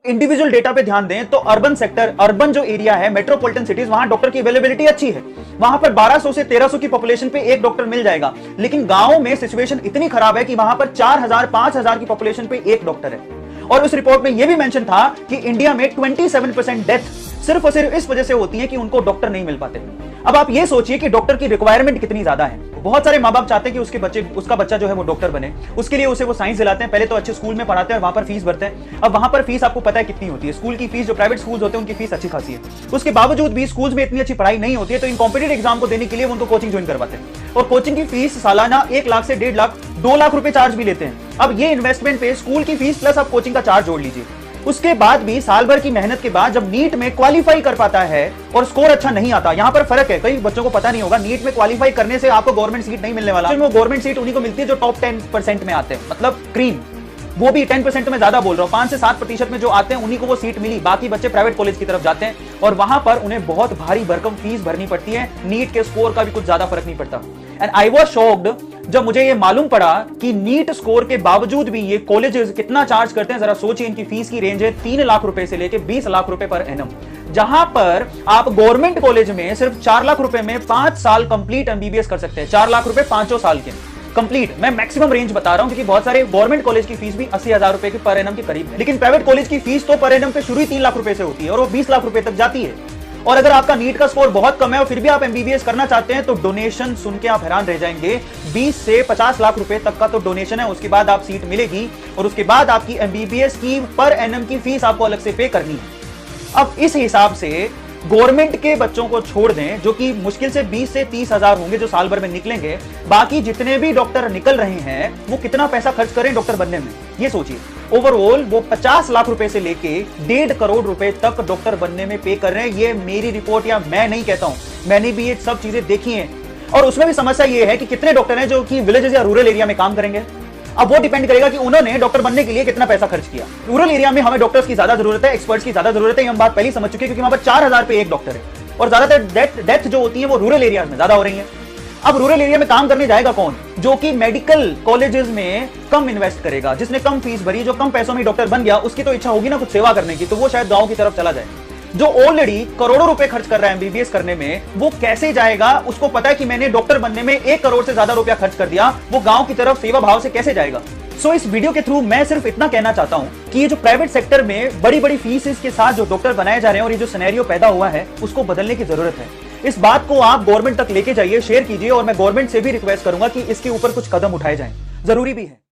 Individual data पे ध्यान दें तो अर्बन सेक्टर, अर्बन जो एरिया है, मेट्रोपॉलिटन सिटीज, वहां डॉक्टर की अवेलेबिलिटी अच्छी है। वहां पर 1200 से 1300 की पॉपुलेशन पे एक डॉक्टर मिल जाएगा। लेकिन गांव में सिचुएशन इतनी खराब है कि वहां पर 4000 5000 की पॉपुलेशन पे एक डॉक्टर है। और उस रिपोर्ट में यह भी मेंशन था कि इंडिया में 27% डेथ सिर्फ और सिर्फ इस वजह से होती है कि उनको डॉक्टर नहीं मिल पाते। अब आप ये सोचिए कि डॉक्टर की रिक्वायरमेंट कितनी ज्यादा है। बहुत सारे माँ बाप चाहते हैं कि उसका बच्चा जो है वो डॉक्टर बने। उसके लिए उसे वो साइंस दिलाते हैं, पहले तो अच्छे स्कूल में पढ़ाते हैं, वहां पर फीस भरते हैं। अब वहां पर फीस आपको पता है कितनी होती है। स्कूल की फीस, जो प्राइवेट स्कूल होते हैं उनकी फीस अच्छी खासी है। उसके बावजूद भी स्कूल में इतनी अच्छी पढ़ाई नहीं होती है, तो इन कॉम्पिटिटिव एग्जाम को देने के लिए उनको कोचिंग ज्वाइन करवाते हैं। और कोचिंग की फीस सालाना 1 लाख से 1.5 लाख 2 लाख रुपए चार्ज भी लेते हैं। अब ये इन्वेस्टमेंट पे स्कूल की फीस प्लस आप कोचिंग का चार्ज जोड़ लीजिए। उसके बाद भी साल भर की मेहनत के बाद जब नीट में क्वालिफाई कर पाता है और स्कोर अच्छा नहीं आता, यहां पर फर्क है, कई बच्चों को पता नहीं होगा, नीट में क्वालिफाई करने से आपको गवर्नमेंट सीट नहीं मिलने वाला। वो गवर्नमेंट सीट उन्हीं को मिलती है जो टॉप 10% में आते हैं, मतलब क्रीम। वो भी 10% में ज्यादा बोल रहा हूं, 5 से 7% में जो आते हैं उन्हीं को वो सीट मिली। बाकी बच्चे प्राइवेट कॉलेज की तरफ जाते हैं और वहां पर उन्हें बहुत भारी भरकम फीस भरनी पड़ती है। नीट के स्कोर का भी कुछ ज्यादा फर्क नहीं पड़ता। एंड आई वाज शॉक्ड जब मुझे ये मालूम पड़ा कि नीट स्कोर के बावजूद भी ये कॉलेजेस कितना चार्ज करते हैं। जरा सोचिए, इनकी फीस की रेंज है 3 लाख रुपए से लेकर 20 लाख रुपए पर एनम, जहां पर आप गवर्नमेंट कॉलेज में सिर्फ 4 लाख रुपए में 5 साल कंप्लीट एमबीबीएस कर सकते हैं। 4 लाख रुपए 5 साल के कंप्लीट। मैं मैक्सिमम रेंज बता रहा हूं क्योंकि बहुत सारे गवर्नमेंट कॉलेज की फीस भी 80,000 रुपए की पर एनम के करीब है। लेकिन प्राइवेट कॉलेज की फीस तो पर एनम पे शुरू ही 3 लाख रुपए से होती है और वो 20 लाख रुपए तक जाती है। और अगर आपका नीट का स्कोर बहुत कम है और फिर भी आप एमबीबीएस करना चाहते हैं तो डोनेशन सुन के आप हैरान रह जाएंगे। 20 से 50 लाख रुपए तक का तो डोनेशन है। उसके बाद आप सीट मिलेगी और उसके बाद आपकी एमबीबीएस की पर एनम की फीस आपको अलग से पे करनी है। अब इस हिसाब से गवर्नमेंट के बच्चों को छोड़ दें, जो कि मुश्किल से 20 से 30 हजार होंगे जो साल भर में निकलेंगे, बाकी जितने भी डॉक्टर निकल रहे हैं वो कितना पैसा खर्च करें डॉक्टर बनने में, ये सोचिए। ओवरऑल वो 50 लाख रुपए से लेके 1.5 करोड़ रुपए तक डॉक्टर बनने में पे कर रहे हैं। ये मेरी रिपोर्ट या मैं नहीं कहता हूं, मैंने भी ये सब चीजें देखी हैं। और उसमें भी समस्या ये है कि कितने डॉक्टर हैं जो कि विलेजेस या रूरल एरिया में काम करेंगे। अब वो डिपेंड करेगा कि उन्होंने डॉक्टर बनने के लिए कितना पैसा खर्च किया। रूरल एरिया में हमें डॉक्टर्स की ज्यादा जरूरत है, एक्सपर्ट्स की ज्यादा जरूरत है, हम बात पहले समझ चुके हैं, क्योंकि वहां पर 4000 पे एक डॉक्टर है और ज्यादातर डेथ जो होती है वो रूरल एरिया में ज्यादा हो रही है। अब रूरल एरिया में काम करने जाएगा कौन? जो कि मेडिकल कॉलेजेस में कम इन्वेस्ट करेगा, जिसने कम फीस भरी, जो कम पैसों में डॉक्टर बन गया, उसकी तो इच्छा होगी ना कुछ सेवा करने की, तो वो शायद गांव की तरफ चला जाए। जो ऑलरेडी करोड़ों रुपए खर्च कर रहा है एमबीबीएस करने में, वो कैसे जाएगा? उसको पता है कि मैंने डॉक्टर बनने में 1 करोड़ से ज्यादा रुपया खर्च कर दिया, वो गांव की तरफ सेवा भाव से कैसे जाएगा? सो इस वीडियो के थ्रू मैं सिर्फ इतना कहना चाहता हूं कि ये जो प्राइवेट सेक्टर में बड़ी बड़ी फीस के साथ जो डॉक्टर बनाए जा रहे हैं और ये जो सिनेरियो पैदा हुआ है, उसको बदलने की जरूरत है। इस बात को आप गवर्नमेंट तक लेके जाइए, शेयर कीजिए, और मैं गवर्नमेंट से भी रिक्वेस्ट करूंगा कि इसके ऊपर कुछ कदम उठाए जाएं, जरूरी भी है।